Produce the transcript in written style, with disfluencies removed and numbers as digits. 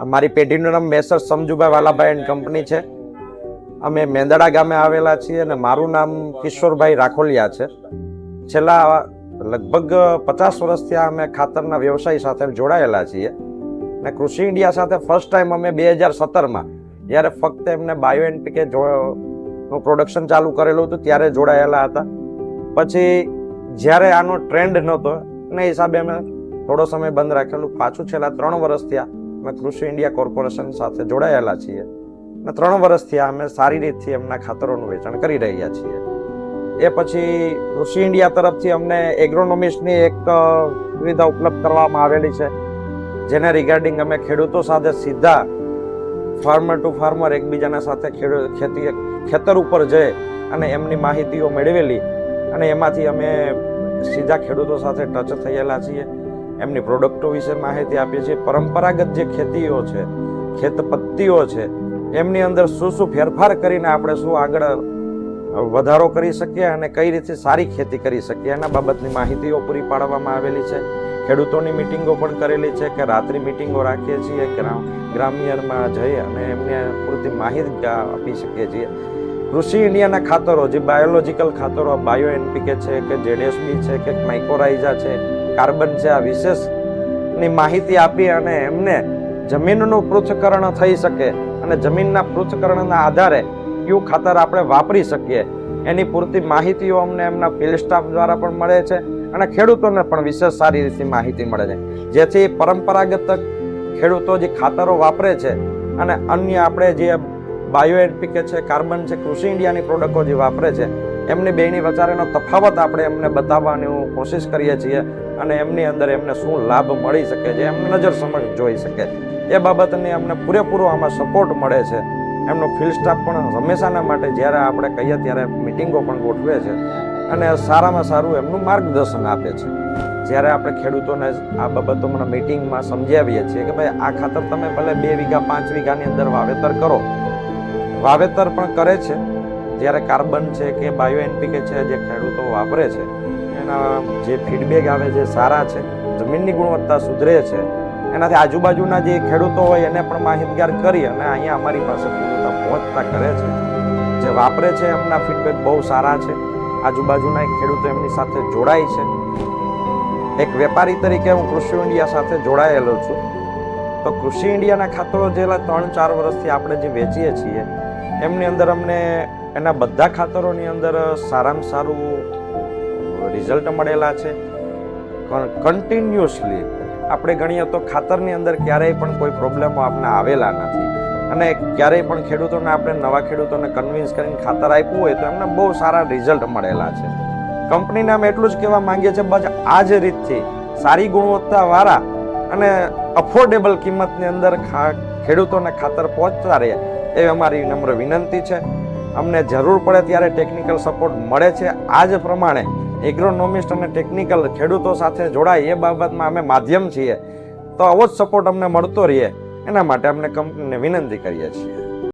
અમારી પેઢીનું નામ મેસર સમજુભાઈ Valabhai and company છે. અમે મેંદડા ગામે આવેલા છીએ અને મારું નામ કિશોરભાઈ રાખોલિયા છે. છેલ્લા લગભગ 50 વર્ષથી અમે ખાતરના વ્યવસાય સાથે જોડાયેલા છીએ અને કૃષિ ઇન્ડિયા સાથે ફર્સ્ટ ટાઈમ અમે 2017માં જ્યારે ફક્ત એમને બાયો એનપીકે નું પ્રોડક્શન ચાલુ કરેલું હતું ત્યારે જોડાયેલા હતા. પછી જ્યારે આનો ટ્રેન્ડ નહોતો એના હિસાબે અમે થોડો સમય બંધ રાખેલું. પાછું છેલ્લા 3 વર્ષથી અમે કૃષિ ઇન્ડિયા કોર્પોરેશન સાથે જોડાયેલા છીએ અને 3 વર્ષથી અમે સારી રીતથી એમના ખાતરોનું વેચાણ કરી રહ્યા છીએ. એ પછી કૃષિ ઇન્ડિયા તરફથી અમને એગ્રોનોમિસ્ટની એક સુવિધા ઉપલબ્ધ કરવામાં આવેલી છે, જેને રિગાર્ડિંગ અમે ખેડૂતો સાથે સીધા ફાર્મર ટુ ફાર્મર એકબીજાના સાથે ખેતર ઉપર જઈ અને એમની માહિતીઓ મેળવેલી અને એમાંથી અમે સીધા ખેડૂતો સાથે ટચ થયેલા છીએ. એમની પ્રોડક્ટો વિશે માહિતી આપીએ છીએ. પરંપરાગત જે ખેતીઓ છે, ખેત પદ્ધતિઓ છે, એમની અંદર શું શું ફેરફાર કરીને આપણે શું આગળ વધારો કરી શકીએ અને કઈ રીતે સારી ખેતી કરી શકીએ એના બાબતની માહિતીઓ પૂરી પાડવામાં આવેલી છે. ખેડૂતોની મિટિંગો પણ કરેલી છે કે રાત્રિ મિટિંગો રાખીએ છીએ ગ્રામ્યમાં જઈ અને એમને પૂરતી માહિતી આપી શકીએ છીએ. કૃષિ ઇન્ડિયાના ખાતરો જે બાયોલોજીકલ ખાતરો બાયો એનપીકે છે કે જેડેસબી છે કે માઇકોરાઇઝા છે, કાર્બન છે, આ વિશેષની માહિતી આપી અને એમને જમીનનું પૃથ્થકરણ થઈ શકે અને જમીનના પૃથ્થકરણના આધારે કયું ખાતર આપણે વાપરી શકીએ એની પૂરતી માહિતીઓ અમને એમના ફિલ્ડ સ્ટાફ દ્વારા પણ મળે છે અને ખેડૂતોને પણ વિશેષ સારી રીતે માહિતી મળે છે, જેથી પરંપરાગત ખેડૂતો જે ખાતરો વાપરે છે અને અન્ય આપણે જે બાયો એનપીકે છે, કાર્બન છે, કૃષિ ઇન્ડિયાની પ્રોડક્ટો જે વાપરે છે એમની બેની વચ્ચેનો તફાવત આપણે એમને બતાવવાની કોશિશ કરીએ છીએ અને એમની અંદર એમને શું લાભ મળી શકે છે એમને નજર સમક્ષ જોઈ શકે એ બાબતની અમને પૂરેપૂરો આમાં સપોર્ટ મળે છે. એમનો ફિલ્ડ સ્ટાફ પણ હંમેશાના માટે જ્યારે આપણે કહીએ ત્યારે મિટિંગો પણ ગોઠવે છે અને સારામાં સારું એમનું માર્ગદર્શન આપે છે. જ્યારે આપણે ખેડૂતોને આ બાબતોમાં મિટિંગમાં સમજાવીએ છીએ કે ભાઈ આ ખાતર તમે ભલે 2 વીઘા 5 વીઘાની અંદર વાવેતર કરો, વાવેતર પણ કરે છે. જ્યારે કાર્બન છે કે બાયો એનપીકે છે જે ખેડૂતો વાપરે છે એના જે ફીડબેક આવે છે સારા છે, જમીનની ગુણવત્તા સુધરે છે, એનાથી આજુબાજુના જે ખેડૂતો હોય એને પણ માહિતગાર કરી અને અહીંયા અમારી પાસે પૂરતા પહોંચતા કરે છે. જે વાપરે છે એમના ફીડબેક બહુ સારા છે. આજુબાજુના ખેડૂતો એમની સાથે જોડાય છે. એક વેપારી તરીકે હું કૃષિ ઇન્ડિયા સાથે જોડાયેલો છું. તો કૃષિ ઇન્ડિયાના ખાતરો જેલા 3-4 વર્ષથી આપણે જે વેચીએ છીએ એમની અંદર અમને એના બધા ખાતરોની અંદર સારામાં સારું રિઝલ્ટ મળેલા છે. કન્ટિન્યુઅસલી આપણે ગણીએ તો ખાતરની અંદર ક્યારેય પણ કોઈ પ્રોબ્લેમો આપણે આવેલા નથી અને ક્યારેય પણ ખેડૂતોને આપણે નવા ખેડૂતોને કન્વિન્સ કરીને ખાતર આપ્યું હોય તો એમને બહુ સારા રિઝલ્ટ મળેલા છે. કંપનીને અમે એટલું જ કહેવા માંગીએ છીએ બસ આ જ રીતથી સારી ગુણવત્તાવાળા અને અફોર્ડેબલ કિંમતની અંદર ખેડૂતોને ખાતર પહોંચતા રહે એ અમારી નમ્ર વિનંતી છે. અમને જરૂર પડે ત્યારે ટેકનિકલ સપોર્ટ મળે છે. આ જ પ્રમાણે એગ્રોનોમિસ્ટ અને ટેકનિકલ ખેડૂતો સાથે જોડાય એ બાબતમાં અમે માધ્યમ છીએ, તો આવો જ સપોર્ટ અમને મળતો રહે એના માટે અમને કંપનીને વિનંતી કરીએ છીએ.